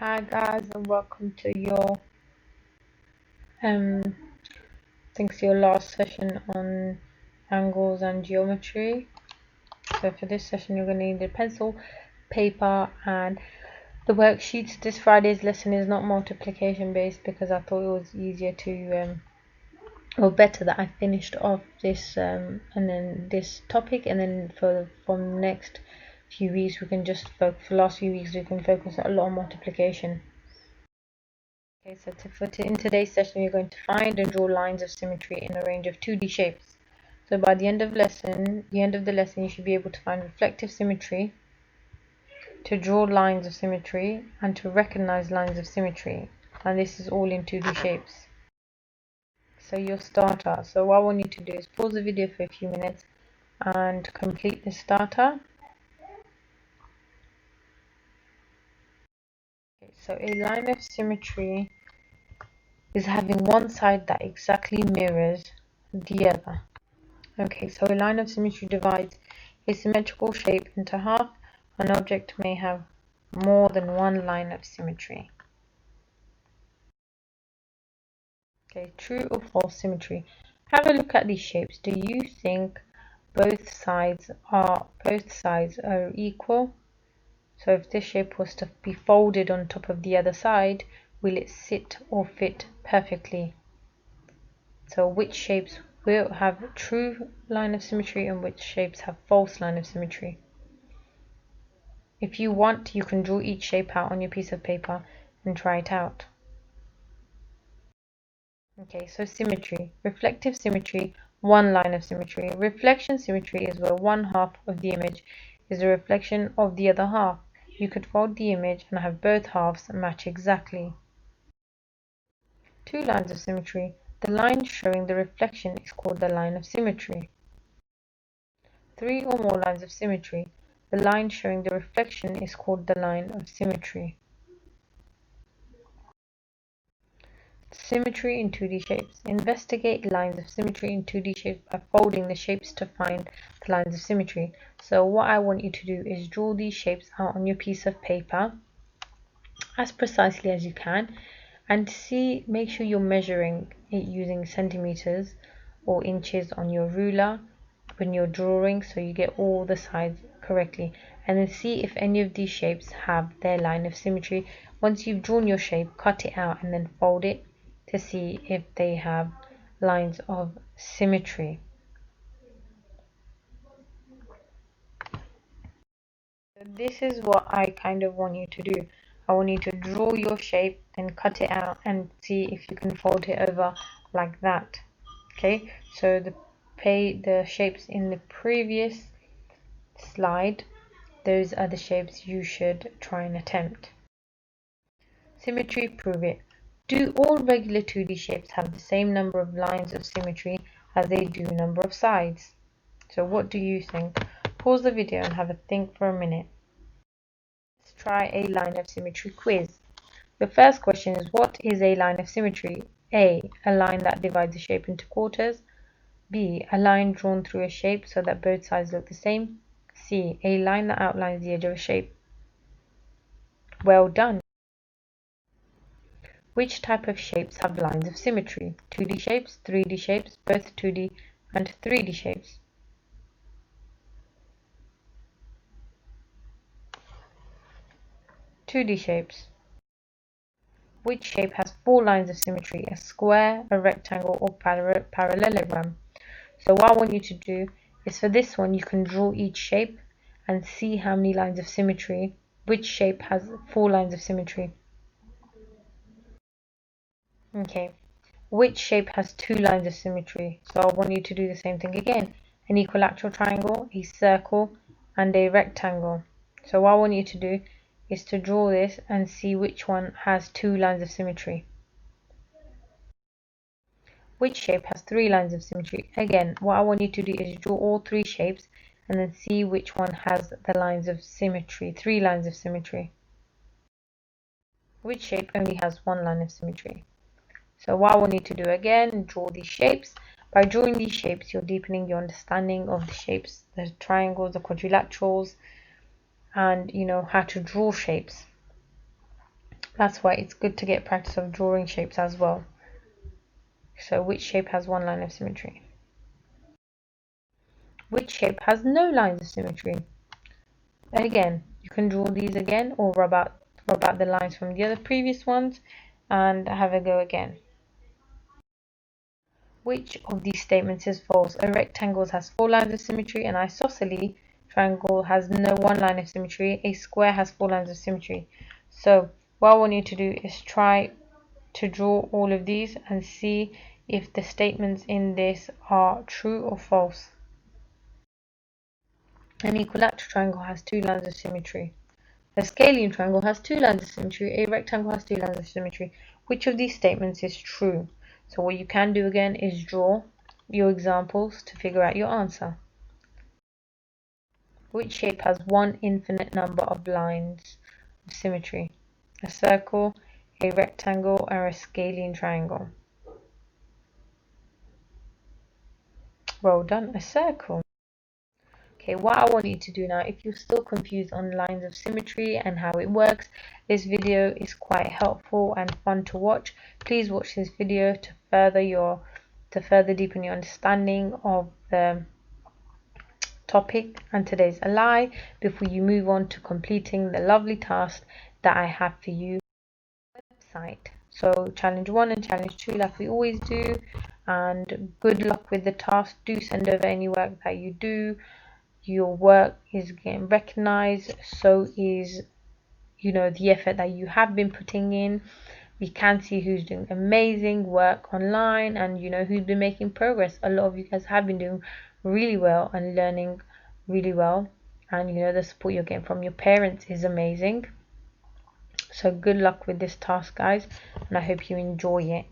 Hi guys, and welcome to your your last session on angles and geometry. So for this session you're going to need a pencil, paper and the worksheets. This Friday's lesson is not multiplication based because I thought it was easier to or better that I finished off this and then this topic, and then from the next few weeks we can just for last few weeks we can focus a lot on multiplication. Okay, so in today's session, you're going to find and draw lines of symmetry in a range of 2D shapes. So by the end of the lesson, you should be able to find reflective symmetry, to draw lines of symmetry, and to recognize lines of symmetry. And this is all in 2D shapes. So your starter. So what I want you to do is pause the video for a few minutes and complete the starter. Okay, so a line of symmetry is having one side that exactly mirrors the other. Okay, so a line of symmetry divides a symmetrical shape into half. An object may have more than one line of symmetry. Okay, true or false symmetry. Have a look at these shapes. Do you think both sides are equal? So if this shape was to be folded on top of the other side, will it sit or fit perfectly? So which shapes will have true line of symmetry and which shapes have false line of symmetry? If you want, you can draw each shape out on your piece of paper and try it out. Okay, so symmetry. Reflective symmetry, one line of symmetry. Reflection symmetry is where one half of the image is a reflection of the other half. You could fold the image and have both halves match exactly. Two lines of symmetry. The line showing the reflection is called the line of symmetry. Three or more lines of symmetry. The line showing the reflection is called the line of symmetry. Symmetry in 2D shapes. Investigate lines of symmetry in 2D shapes by folding the shapes to find the lines of symmetry. So what I want you to do is draw these shapes out on your piece of paper as precisely as you can, and make sure you're measuring it using centimeters or inches on your ruler when you're drawing, so you get all the sides correctly, and then see if any of these shapes have their line of symmetry. Once you've drawn your shape, cut it out and then fold it to see if they have lines of symmetry. So this is what I kind of want you to do. I want you to draw your shape, then cut it out and see if you can fold it over like that. Okay, so the shapes in the previous slide, those are the shapes you should try and attempt. Symmetry, prove it. Do all regular 2D shapes have the same number of lines of symmetry as they do number of sides? So what do you think? Pause the video and have a think for a minute. Let's try a line of symmetry quiz. The first question is, what is a line of symmetry? A line that divides a shape into quarters. B, a line drawn through a shape so that both sides look the same. C, a line that outlines the edge of a shape. Well done. Which type of shapes have lines of symmetry? 2D shapes, 3D shapes, both 2D and 3D shapes. Two-D shapes. Which shape has four lines of symmetry? A square, a rectangle, or parallelogram? So what I want you to do is, for this one, you can draw each shape and see how many lines of symmetry, which shape has four lines of symmetry. Okay, which shape has two lines of symmetry? So I want you to do the same thing again. An equilateral triangle, a circle, and a rectangle. So what I want you to do is to draw this and see which one has two lines of symmetry. Which shape has three lines of symmetry? Again, what I want you to do is draw all three shapes and then see which one has the lines of symmetry, three lines of symmetry. Which shape only has one line of symmetry? So what I want you to do again, draw these shapes. By drawing these shapes, you're deepening your understanding of the shapes, the triangles, the quadrilaterals, and you know how to draw shapes. That's why it's good to get practice of drawing shapes as well. So which shape has one line of symmetry? Which shape has no lines of symmetry? Again, you can draw these again or rub out the lines from the other previous ones and have a go again. Which of these statements is false? A rectangle has 4 lines of symmetry, an isosceles triangle has no one line of symmetry, a square has 4 lines of symmetry. So what I want you to do is try to draw all of these and see if the statements in this are true or false. An equilateral triangle has 2 lines of symmetry. A scalene triangle has 2 lines of symmetry. A rectangle has 2 lines of symmetry. Which of these statements is true? So what you can do again is draw your examples to figure out your answer. Which shape has one infinite number of lines of symmetry? A circle, a rectangle, or a scalene triangle? Well done, a circle. Okay, what I want you to do now, if you're still confused on lines of symmetry and how it works, this video is quite helpful and fun to watch. Please watch this video to further deepen your understanding of the topic and today's ally before you move on to completing the lovely task that I have for you on the website. So challenge 1 and challenge 2 like we always do, and good luck with the task. Do send over any work that you do. Your work is getting recognized, so is the effort that you have been putting in. We can see who's doing amazing work online and who's been making progress. A lot of you guys have been doing really well and learning really well, and the support you're getting from your parents is amazing. So good luck with this task, guys, and I hope you enjoy it.